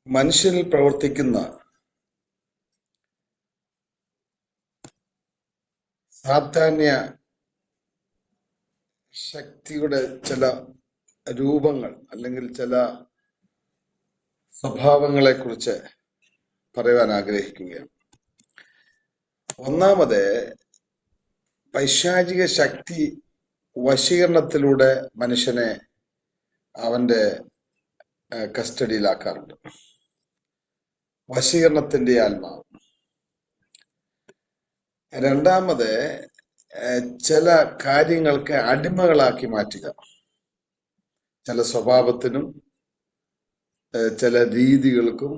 മനുഷ്യനിൽ പ്രവർത്തിക്കുന്ന സാധാന്യ ശക്തിയുടെ ചില രൂപങ്ങൾ അല്ലെങ്കിൽ ചില സ്വഭാവങ്ങളെ കുറിച്ച് പറയുവാൻ ആഗ്രഹിക്കുകയാണ്. ഒന്നാമത്, പൈശാചിക ശക്തി വശീകരണത്തിലൂടെ മനുഷ്യനെ അവന്റെ കസ്റ്റഡിയിലാക്കാറുണ്ട്. വശീകരണത്തിന്റെ ആത്മാവ്. രണ്ടാമത്, ചില കാര്യങ്ങൾക്ക് അടിമകളാക്കി മാറ്റുക. ചില സ്വഭാവത്തിനും ചില രീതികൾക്കും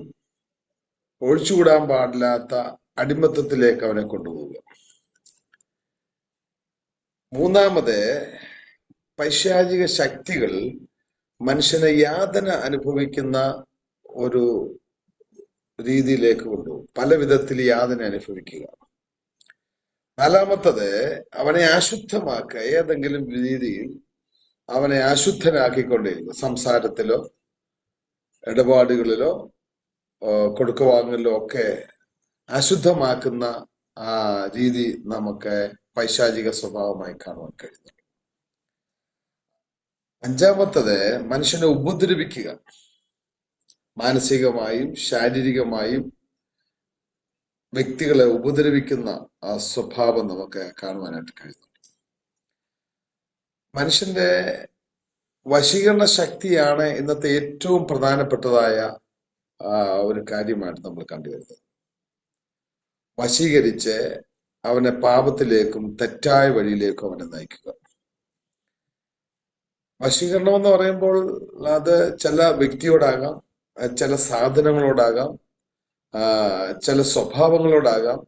ഒഴിച്ചുകൂടാൻ പാടില്ലാത്ത അടിമത്തത്തിലേക്ക് അവനെ കൊണ്ടുപോവുക. മൂന്നാമത്, പൈശാചിക ശക്തികൾ മനുഷ്യനെ യാതന അനുഭവിക്കുന്ന ഒരു രീതിയിലേക്ക് കൊണ്ടുപോകും. പല വിധത്തിൽ യാതന അനുഭവിക്കുക. നാലാമത്തത്, അവനെ അശുദ്ധമാക്കുക. ഏതെങ്കിലും രീതിയിൽ അവനെ അശുദ്ധനാക്കിക്കൊണ്ടിരിക്കും. സംസാരത്തിലോ ഇടപാടുകളിലോ കൊടുക്കവാങ്ങലിലോ ഒക്കെ അശുദ്ധമാക്കുന്ന ആ രീതി നമുക്ക് പൈശാചിക സ്വഭാവമായി കാണുവാൻ കഴിയുന്നു. അഞ്ചാമത്തത്, മനുഷ്യനെ ഉപദ്രവിക്കുക. മാനസികമായും ശാരീരികമായും വ്യക്തികളെ ഉപദ്രവിക്കുന്ന ആ സ്വഭാവം നമുക്ക് കാണുവാനായിട്ട് കഴിയുന്നു. മനുഷ്യന്റെ വശീകരണ ശക്തിയാണ് ഇന്നത്തെ ഏറ്റവും പ്രധാനപ്പെട്ടതായ ഒരു കാര്യമായിട്ട് നമ്മൾ കണ്ടുവരുന്നത്. വശീകരിച്ച് അവനെ പാപത്തിലേക്കും തെറ്റായ വഴിയിലേക്കും അവനെ നയിക്കുക. വശീകരണം എന്ന് പറയുമ്പോൾ അത് ചില വ്യക്തിയോടാകാം, ചില സാധനങ്ങളോടാകാം, ചില സ്വഭാവങ്ങളോടാകാം,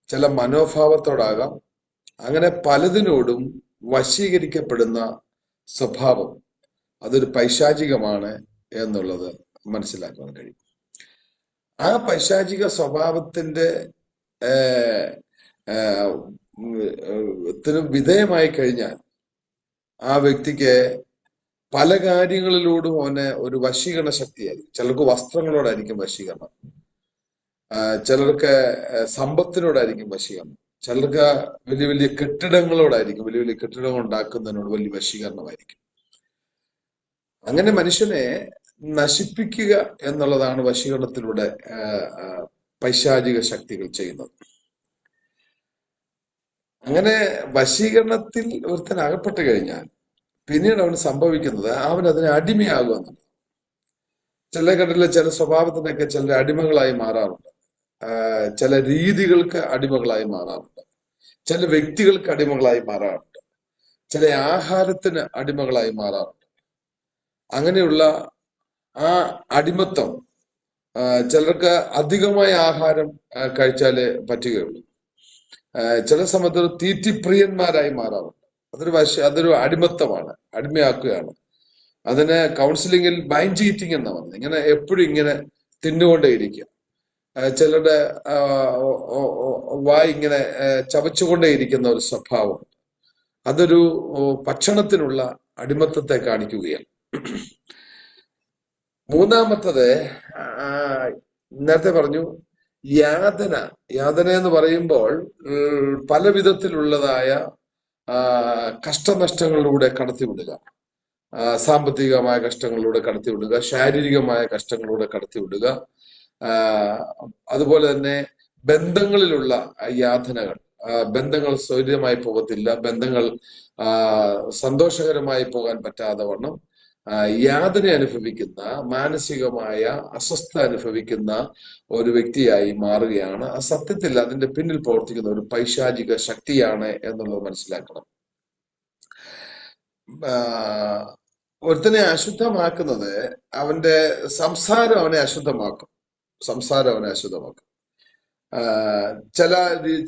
ചില മനോഭാവത്തോടാകാം. അങ്ങനെ പലതിനോടും വശീകരിക്കപ്പെടുന്ന സ്വഭാവം അതൊരു പൈശാചികമാണ് എന്നുള്ളത് മനസ്സിലാക്കാൻ കഴിയും. ആ പൈശാചിക സ്വഭാവത്തിന്റെ വിധേയമായി കഴിഞ്ഞാൽ ആ വ്യക്തിക്ക് പല കാര്യങ്ങളിലൂടും അവന് ഒരു വശീകരണ ശക്തിയായിരിക്കും. ചിലർക്ക് വസ്ത്രങ്ങളോടായിരിക്കും വശീകരണം, ചിലർക്ക് സമ്പത്തിനോടായിരിക്കും വശീകരണം, ചിലർക്ക് വലിയ വലിയ കെട്ടിടങ്ങളോടായിരിക്കും, വലിയ വലിയ കെട്ടിടങ്ങൾ ഉണ്ടാക്കുന്നതിനോട് വലിയ വശീകരണമായിരിക്കും. അങ്ങനെ മനുഷ്യനെ നശിപ്പിക്കുക എന്നുള്ളതാണ് വശീകരണത്തിലൂടെ പൈശാചിക ശക്തികൾ ചെയ്യുന്നത്. അങ്ങനെ വശീകരണത്തിൽ ഒരുത്തൻ അകപ്പെട്ട് കഴിഞ്ഞാൽ പിന്നീട് അവന് സംഭവിക്കുന്നത് അവൻ അതിന് അടിമയാകുക എന്നുള്ളത്. ചില ഘട്ടത്തിലെ ചില സ്വഭാവത്തിനൊക്കെ ചില അടിമകളായി മാറാറുണ്ട്, ചില രീതികൾക്ക് അടിമകളായി മാറാറുണ്ട്, ചില വ്യക്തികൾക്ക് അടിമകളായി മാറാറുണ്ട്, ചില ആഹാരത്തിന് അടിമകളായി മാറാറുണ്ട്. അങ്ങനെയുള്ള ആ അടിമത്തം ചിലർക്ക് അധികമായ ആഹാരം കഴിച്ചാലേ പറ്റുകയുള്ളൂ. ചില സമയത്ത് തീറ്റിപ്രിയന്മാരായി മാറാറുണ്ട്. അതൊരു അടിമത്തമാണ്, അടിമയാക്കുകയാണ്. അതിന് കൗൺസിലിങ്ങിൽ ബൈൻഡ് ഈറ്റിംഗ് എന്നാ പറഞ്ഞത്. ഇങ്ങനെ എപ്പോഴും ഇങ്ങനെ തിന്നുകൊണ്ടേയിരിക്കുക. ചിലരുടെ വായി ഇങ്ങനെ ചവച്ചുകൊണ്ടേയിരിക്കുന്ന ഒരു സ്വഭാവം. അതൊരു ഭക്ഷണത്തിനുള്ള അടിമത്തത്തെ കാണിക്കുകയാണ്. മൂന്നാമത്തത്, നേരത്തെ പറഞ്ഞു യാതന. യാതന എന്ന് പറയുമ്പോൾ പല വിധത്തിലുള്ളതായ കഷ്ടനഷ്ടങ്ങളിലൂടെ കടത്തിവിടുക. സാമ്പത്തികമായ കഷ്ടങ്ങളിലൂടെ കടത്തിവിടുക, ശാരീരികമായ കഷ്ടങ്ങളിലൂടെ കടത്തിവിടുക, അതുപോലെ തന്നെ ബന്ധങ്ങളിലുള്ള യാതനകൾ. ബന്ധങ്ങൾ സ്വൈര്യമായി പോകത്തില്ല, ബന്ധങ്ങൾ സന്തോഷകരമായി പോകാൻ പറ്റാതെ വണ്ണം യാതന അനുഭവിക്കുന്ന, മാനസികമായ അസ്വസ്ഥ അനുഭവിക്കുന്ന ഒരു വ്യക്തിയായി മാറുകയാണ്. സത്യത്തിൽ അതിന്റെ പിന്നിൽ പ്രവർത്തിക്കുന്ന ഒരു പൈശാചിക ശക്തിയാണ് എന്നുള്ളത് മനസ്സിലാക്കണം. ഒരുത്തനെ അശുദ്ധമാക്കുന്നത് അവന്റെ സംസാരം അവനെ അശുദ്ധമാക്കും.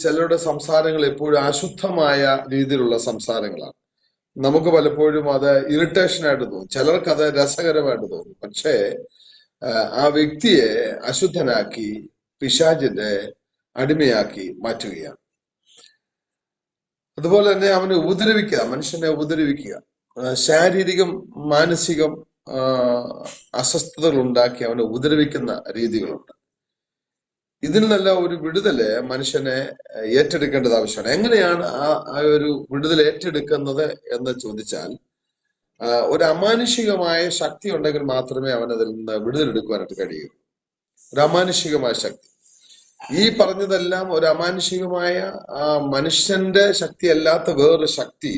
ചിലരുടെ സംസാരങ്ങൾ എപ്പോഴും അശുദ്ധമായ രീതിയിലുള്ള സംസാരങ്ങളാണ്. നമുക്ക് പലപ്പോഴും അത് ഇറിറ്റേഷൻ ആയിട്ട് തോന്നും, ചിലർക്ക് അത് രസകരമായിട്ട് തോന്നും. പക്ഷേ ആ വ്യക്തിയെ അശുദ്ധനാക്കി പിശാചിന്റെ അടിമയാക്കി മാറ്റുകയാണ്. അതുപോലെ തന്നെ അവനെ ഉപദ്രവിക്കുക, മനുഷ്യനെ ഉപദ്രവിക്കുക. ശാരീരികം, മാനസികം, അസ്വസ്ഥതകൾ ഉണ്ടാക്കി അവനെ ഉപദ്രവിക്കുന്ന രീതികളുണ്ട്. ഇതിൽ നിന്നെല്ലാം ഒരു വിടുതല് മനുഷ്യനെ ഏറ്റെടുക്കേണ്ടത് ആവശ്യമാണ്. എങ്ങനെയാണ് ആ ഒരു വിടുതൽ ഏറ്റെടുക്കുന്നത് എന്ന് ചോദിച്ചാൽ, ഒരു അമാനുഷികമായ ശക്തി ഉണ്ടെങ്കിൽ മാത്രമേ അവൻ അതിൽ നിന്ന് വിടുതലെടുക്കുവാനായിട്ട് കഴിയൂ. ഒരു അമാനുഷികമായ ശക്തി. ഈ പറഞ്ഞതെല്ലാം ഒരു അമാനുഷികമായ മനുഷ്യന്റെ ശക്തി അല്ലാത്ത വേറൊരു ശക്തി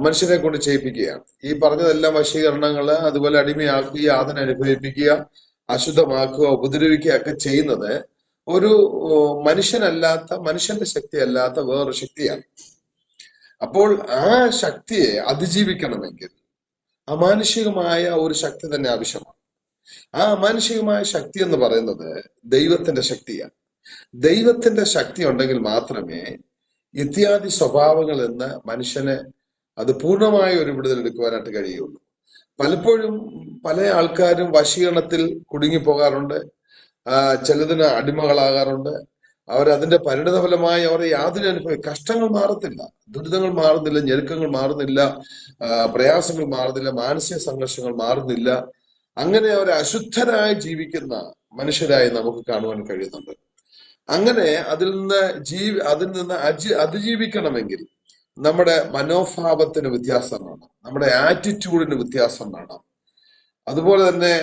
മനുഷ്യനെ കൊണ്ട് ചെയ്യിപ്പിക്കുകയാണ്. ഈ പറഞ്ഞതെല്ലാം വശീകരണങ്ങള്, അതുപോലെ അടിമയാക്കുക, യാതന അനുഭവിപ്പിക്കുക, അശുദ്ധമാക്കുക, ഉപദ്രവിക്കുക ഒക്കെ ചെയ്യുന്നത് ഒരു മനുഷ്യനല്ലാത്ത, മനുഷ്യന്റെ ശക്തി അല്ലാത്ത വേറൊരു ശക്തിയാണ്. അപ്പോൾ ആ ശക്തിയെ അതിജീവിക്കണമെങ്കിൽ അമാനുഷികമായ ഒരു ശക്തി തന്നെ ആവശ്യമാണ്. ആ അമാനുഷികമായ ശക്തി എന്ന് പറയുന്നത് ദൈവത്തിന്റെ ശക്തിയാണ്. ദൈവത്തിന്റെ ശക്തി ഉണ്ടെങ്കിൽ മാത്രമേ ഇത്യാദി സ്വഭാവങ്ങൾ എന്ന് മനുഷ്യന് അത് പൂർണ്ണമായ ഒരു വിടുതലെടുക്കുവാനായിട്ട് കഴിയുള്ളൂ. പലപ്പോഴും പല ആൾക്കാരും വശീകരണത്തിൽ കുടുങ്ങിപ്പോകാറുണ്ട്, ചിലതിന് അടിമകളാകാറുണ്ട്. അവരതിന്റെ പരിണിതഫലമായി അവരെ യാതൊരു കഷ്ടങ്ങൾ മാറത്തില്ല, ദുരിതങ്ങൾ മാറുന്നില്ല, ഞെരുക്കങ്ങൾ മാറുന്നില്ല, പ്രയാസങ്ങൾ മാറുന്നില്ല, മാനസിക സംഘർഷങ്ങൾ മാറുന്നില്ല. അങ്ങനെ അവരെ അശുദ്ധരായി ജീവിക്കുന്ന മനുഷ്യരായി നമുക്ക് കാണുവാൻ കഴിയുന്നുണ്ട്. അങ്ങനെ അതിൽ നിന്ന് അതിജീവിക്കണമെങ്കിൽ നമ്മുടെ മനോഭാവത്തിന് വ്യത്യാസം വേണം, നമ്മുടെ ആറ്റിറ്റ്യൂഡിന് വ്യത്യാസം വേണം. അതുപോലെ തന്നെ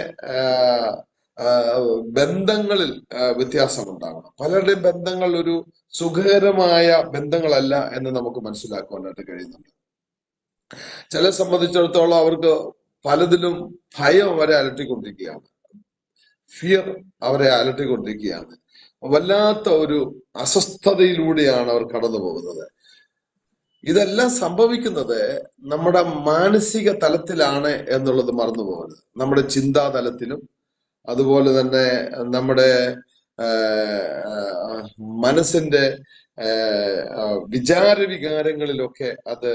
ബന്ധങ്ങളിൽ വ്യത്യാസം ഉണ്ടാകണം. പലരുടെയും ബന്ധങ്ങൾ ഒരു സുഖകരമായ ബന്ധങ്ങളല്ല എന്ന് നമുക്ക് മനസ്സിലാക്കുവാനായിട്ട് കഴിയുന്നുണ്ട്. ചിലരെ സംബന്ധിച്ചിടത്തോളം അവർക്ക് പലതിലും ഭയം അവരെ അലട്ടിക്കൊണ്ടിരിക്കുകയാണ്, ഫിയർ അവരെ അലട്ടിക്കൊണ്ടിരിക്കുകയാണ്. വല്ലാത്ത ഒരു അസ്വസ്ഥതയിലൂടെയാണ് അവർ കടന്നു പോകുന്നത്. ഇതെല്ലാം സംഭവിക്കുന്നത് നമ്മുടെ മാനസിക തലത്തിലാണ് എന്നുള്ളത് മറന്നു പോകരുത്. നമ്മുടെ ചിന്താതലത്തിലും അതുപോലെ തന്നെ നമ്മുടെ മനസ്സിന്റെ വികാരങ്ങളിലൊക്കെ അത്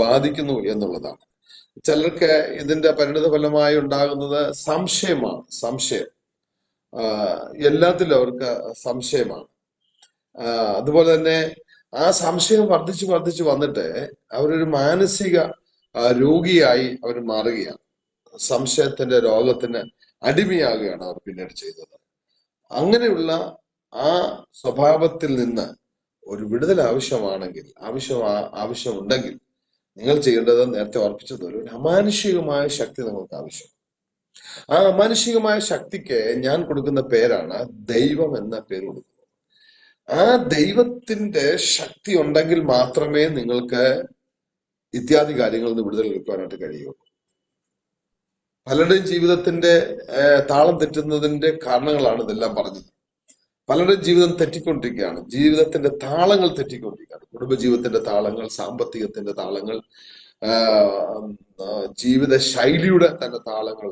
ബാധിക്കുന്നു എന്നുള്ളതാണ്. ചിലർക്ക് ഇതിന്റെ പരിണിത ഫലമായി ഉണ്ടാകുന്നത് സംശയമാണ്. സംശയം എല്ലാത്തിലും അവർക്ക് സംശയമാണ്. അതുപോലെ തന്നെ ആ സംശയം വർദ്ധിച്ചു വന്നിട്ട് അവരൊരു മാനസിക രോഗിയായി അവർ മാറുകയാണ്. സംശയത്തിന്റെ രോഗത്തിന് അടിമയാകുകയാണ് അവർ പിന്നീട് ചെയ്തത്. അങ്ങനെയുള്ള ആ സ്വഭാവത്തിൽ നിന്ന് ഒരു വിടുതൽ ആവശ്യമാണെങ്കിൽ, ആവശ്യമുണ്ടെങ്കിൽ നിങ്ങൾ ചെയ്യേണ്ടത് നേരത്തെ ഓർപ്പിച്ചത് ഒരു അമാനുഷികമായ ശക്തി നിങ്ങൾക്ക് ആവശ്യം. ആ അമാനുഷികമായ ശക്തിക്ക് ഞാൻ കൊടുക്കുന്ന പേരാണ് ദൈവം എന്ന പേര് കൊടുക്കുന്നത്. ആ ദൈവത്തിന്റെ ശക്തി ഉണ്ടെങ്കിൽ മാത്രമേ നിങ്ങൾക്ക് ഇത്യാദി കാര്യങ്ങളിൽ നിന്ന് വിടുതൽ എടുക്കാനായിട്ട് കഴിയുള്ളൂ. പലരുടെയും ജീവിതത്തിന്റെ താളം തെറ്റുന്നതിന്റെ കാരണങ്ങളാണ് ഇതെല്ലാം പറഞ്ഞത്. പലരുടെയും ജീവിതം തെറ്റിക്കൊണ്ടിരിക്കുകയാണ്, ജീവിതത്തിന്റെ താളങ്ങൾ തെറ്റിക്കൊണ്ടിരിക്കുകയാണ്. കുടുംബജീവിതത്തിന്റെ താളങ്ങൾ, സാമ്പത്തികത്തിന്റെ താളങ്ങൾ, ജീവിത ശൈലിയുടെ തന്നെ താളങ്ങൾ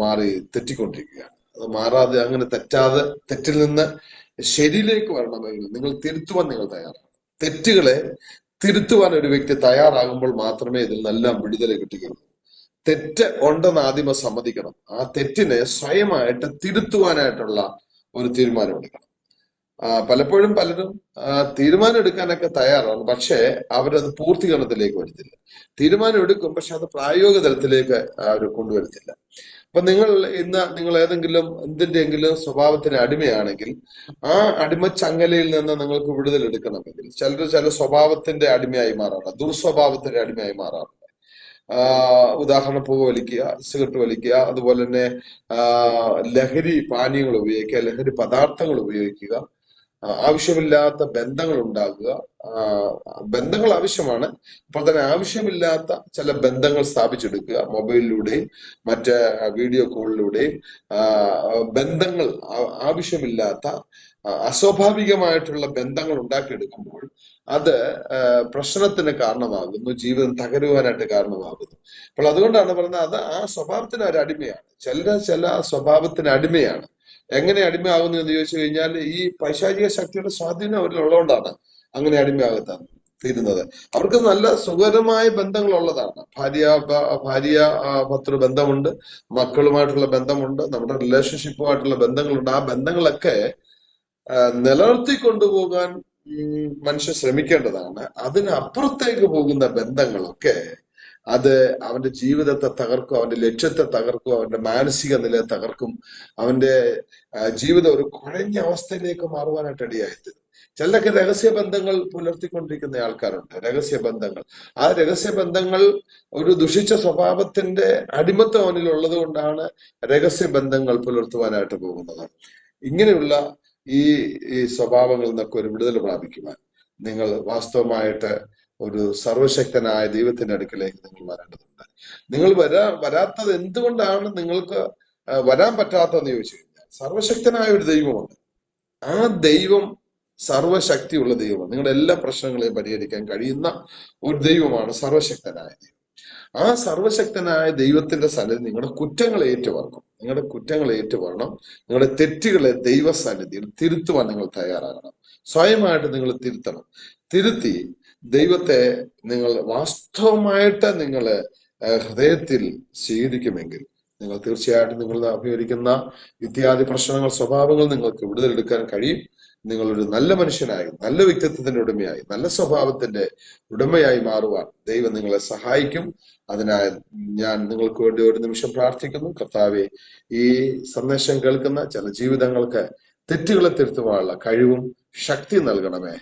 മാറി തെറ്റിക്കൊണ്ടിരിക്കുകയാണ്. അത് മാറാതെ, അങ്ങനെ തെറ്റാതെ, തെറ്റിൽ നിന്ന് ശരിയിലേക്ക് വരണമെങ്കിൽ നിങ്ങൾ തിരുത്തുവാൻ നിങ്ങൾ തയ്യാറാണ്. തെറ്റുകളെ തിരുത്തുവാൻ ഒരു വ്യക്തി തയ്യാറാകുമ്പോൾ മാത്രമേ ഇതിൽ നിന്നെല്ലാം വിടുതൽ കിട്ടുകയുള്ളൂ. തെറ്റ് ഉണ്ടെന്ന് ആദ്യമേ സമ്മതിക്കണം. ആ തെറ്റിനെ സ്വയമായിട്ട് തിരുത്തുവാനായിട്ടുള്ള ഒരു തീരുമാനം എടുക്കണം. പലപ്പോഴും പലരും തീരുമാനം എടുക്കാനൊക്കെ തയ്യാറാണ്, പക്ഷെ അവരത് പൂർത്തീകരണത്തിലേക്ക് വരുത്തില്ല. തീരുമാനം എടുക്കും, പക്ഷെ അത് പ്രായോഗിക തലത്തിലേക്ക് അവർ കൊണ്ടുവരത്തില്ല. അപ്പൊ നിങ്ങൾ ഏതെങ്കിലും എന്തിന്റെയെങ്കിലും സ്വഭാവത്തിന് അടിമയാണെങ്കിൽ ആ അടിമച്ചങ്ങലയിൽ നിന്ന് നിങ്ങൾക്ക് വിടുതൽ എടുക്കണമെങ്കിൽ ചില സ്വഭാവത്തിന്റെ അടിമയായി മാറാറുണ്ട്, ദുർസ്വഭാവത്തിന്റെ അടിമയായി മാറാറുണ്ട്. ഉദാഹരണം, പുക വലിക്കുക, സിഗരറ്റ് വലിക്കുക, അതുപോലെ തന്നെ ലഹരി പാനീയങ്ങൾ ഉപയോഗിക്കുക, ലഹരി പദാർത്ഥങ്ങൾ ഉപയോഗിക്കുക, ആവശ്യമില്ലാത്ത ബന്ധങ്ങൾ ഉണ്ടാക്കുക. ബന്ധങ്ങൾ ആവശ്യമാണ്, അപ്പോൾ തന്നെ ആവശ്യമില്ലാത്ത ചില ബന്ധങ്ങൾ സ്ഥാപിച്ചെടുക്കുക. മൊബൈലിലൂടെയും മറ്റ് വീഡിയോ കോളിലൂടെയും ബന്ധങ്ങൾ, ആവശ്യമില്ലാത്ത അസ്വാഭാവികമായിട്ടുള്ള ബന്ധങ്ങൾ ഉണ്ടാക്കിയെടുക്കുമ്പോൾ അത് പ്രശ്നത്തിന് കാരണമാകുന്നു, ജീവിതം തകരുവാനായിട്ട് കാരണമാകുന്നു. അപ്പോൾ അതുകൊണ്ടാണ് പറയുന്നത്, അത് ആ സ്വഭാവത്തിന് ഒരു അടിമയാണ്. ചില സ്വഭാവത്തിന് അടിമയാണ്. എങ്ങനെ അടിമയാകുന്നു എന്ന് ചോദിച്ചു കഴിഞ്ഞാൽ ഈ പൈശാചിക ശക്തിയുടെ സ്വാധീനം അവരിൽ ഉള്ളതുകൊണ്ടാണ് അങ്ങനെ അടിമയാകത്ത തീരുന്നത്. അവർക്ക് നല്ല സുഖകരമായ ബന്ധങ്ങൾ ഉള്ളതാണ്. ഭാര്യ ഭർത്തൃ ബന്ധമുണ്ട്, മക്കളുമായിട്ടുള്ള ബന്ധമുണ്ട്, നമ്മുടെ റിലേഷൻഷിപ്പുമായിട്ടുള്ള ബന്ധങ്ങളുണ്ട്. ആ ബന്ധങ്ങളൊക്കെ നിലനിർത്തി കൊണ്ടുപോകാൻ മനുഷ്യൻ ശ്രമിക്കേണ്ടതാണ്. അതിനപ്പുറത്തേക്ക് പോകുന്ന ബന്ധങ്ങളൊക്കെ അത് അവന്റെ ജീവിതത്തെ തകർക്കും, അവന്റെ ലക്ഷ്യത്തെ തകർക്കും, അവന്റെ മാനസിക നിലയെ തകർക്കും, അവന്റെ ജീവിതം ഒരു കുഴഞ്ഞ അവസ്ഥയിലേക്ക് മാറുവാനായിട്ട് ഇടയായിത്തീരും. ചിലരൊക്കെ രഹസ്യബന്ധങ്ങൾ പുലർത്തിക്കൊണ്ടിരിക്കുന്ന ആൾക്കാരുണ്ട്. രഹസ്യബന്ധങ്ങൾ, ആ രഹസ്യബന്ധങ്ങൾ ഒരു ദുഷിച്ച സ്വഭാവത്തിന്റെ അടിമത്തം അവനിൽ ഉള്ളത് കൊണ്ടാണ് രഹസ്യബന്ധങ്ങൾ പുലർത്തുവാനായിട്ട് പോകുന്നത്. ഇങ്ങനെയുള്ള ഈ സ്വഭാവങ്ങളിൽ നിന്നൊക്കെ ഒരു വിടുതൽ പ്രാപിക്കുവാൻ നിങ്ങൾ വാസ്തവമായിട്ട് ഒരു സർവശക്തനായ ദൈവത്തിന്റെ അടുക്കലേക്ക് നിങ്ങൾ വരേണ്ടതുണ്ട്. നിങ്ങൾ വരാത്തത് എന്തുകൊണ്ടാണ് നിങ്ങൾക്ക് വരാൻ പറ്റാത്തതെന്ന് ചോദിച്ചു കഴിഞ്ഞാൽ, സർവശക്തനായ ഒരു ദൈവമുണ്ട്. ആ ദൈവം സർവശക്തിയുള്ള ദൈവമാണ്. നിങ്ങളുടെ എല്ലാ പ്രശ്നങ്ങളെയും പരിഹരിക്കാൻ കഴിയുന്ന ഒരു ദൈവമാണ് സർവശക്തനായ ദൈവം. ആ സർവശക്തനായ ദൈവത്തിന്റെ സന്നിധി നിങ്ങളുടെ കുറ്റങ്ങളെ ഏറ്റുപറയണം. നിങ്ങളുടെ കുറ്റങ്ങളെ ഏറ്റുപറയണം. നിങ്ങളുടെ തെറ്റുകളെ ദൈവസന്നിധിയിൽ തിരുത്തുവാൻ നിങ്ങൾ തയ്യാറാകണം. സ്വയമായിട്ട് നിങ്ങൾ തിരുത്തണം. തിരുത്തി ദൈവത്തെ നിങ്ങൾ വാസ്തവമായിട്ട് നിങ്ങൾ ഹൃദയത്തിൽ സ്വീകരിക്കുമെങ്കിൽ നിങ്ങൾ തീർച്ചയായിട്ടും നിങ്ങൾ അഭിമുഖീകരിക്കുന്ന ഇത്യാദി പ്രശ്നങ്ങൾ, സ്വഭാവങ്ങൾ നിങ്ങൾക്ക് വിടുതലെടുക്കാൻ കഴിയും. നിങ്ങളൊരു നല്ല മനുഷ്യനായി, നല്ല വ്യക്തിത്വത്തിന്റെ ഉടമയായി, നല്ല സ്വഭാവത്തിന്റെ ഉടമയായി മാറുവാൻ ദൈവം നിങ്ങളെ സഹായിക്കും. അതിനായി ഞാൻ നിങ്ങൾക്ക് വേണ്ടി ഒരു നിമിഷം പ്രാർത്ഥിക്കുന്നു. കർത്താവെ, ഈ സന്ദേശം കേൾക്കുന്ന ചില ജീവിതങ്ങൾക്ക് തെറ്റുകളെ തിരുത്തുവാനുള്ള കഴിവും ശക്തി നൽകണമേ.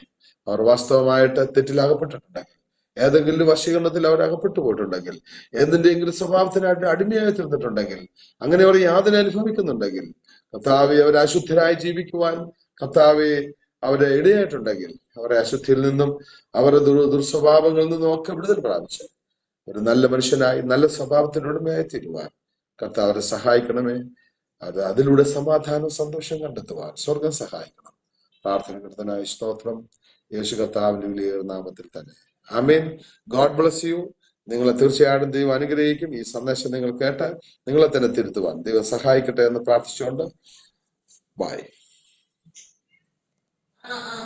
അവർ വാസ്തവമായിട്ട് തെറ്റിലകപ്പെട്ടിട്ടുണ്ടെങ്കിൽ, ഏതെങ്കിലും വശീകരണത്തിൽ അവർ അകപ്പെട്ടു പോയിട്ടുണ്ടെങ്കിൽ, എന്തിന്റെയെങ്കിലും സ്വഭാവത്തിനായിട്ട് അടിമയായി തീർന്നിട്ടുണ്ടെങ്കിൽ, അങ്ങനെ അവർ യാതന അനുഭവിക്കുന്നുണ്ടെങ്കിൽ, കർത്താവെ, അവർ അശുദ്ധരായി ജീവിക്കുവാൻ കർത്താവെ അവരെ ഇടയായിട്ടുണ്ടെങ്കിൽ, അവരെ അശുദ്ധിയിൽ നിന്നും അവരുടെ ദുർസ്വഭാവങ്ങളിൽ നിന്നും ഒക്കെ വിടുതൽ പ്രാപിച്ച് ഒരു നല്ല മനുഷ്യനായി, നല്ല സ്വഭാവത്തിന്റെ ഉടമയായി തീരുവാൻ കർത്താവ് അവരെ സഹായിക്കണമേ. അതിലൂടെ സമാധാനം, സന്തോഷം കണ്ടെത്തുവാൻ സ്വർഗം സഹായിക്കണം. പ്രാർത്ഥന കർത്തനായ സ്തോത്രം, യേശു കർത്താവിന്റെ വലിയ നാമത്തിൽ തന്നെ. ആമേൻ. God bless you. നിങ്ങളെ തീർച്ചയായിട്ടും ദൈവം അനുഗ്രഹിക്കും. ഈ സന്ദേശം നിങ്ങൾ കേട്ടാൽ നിങ്ങളെ തന്നെ തിരുത്തുവാൻ ദൈവം സഹായിക്കട്ടെ എന്ന് പ്രാർത്ഥിച്ചുകൊണ്ട് ബൈ.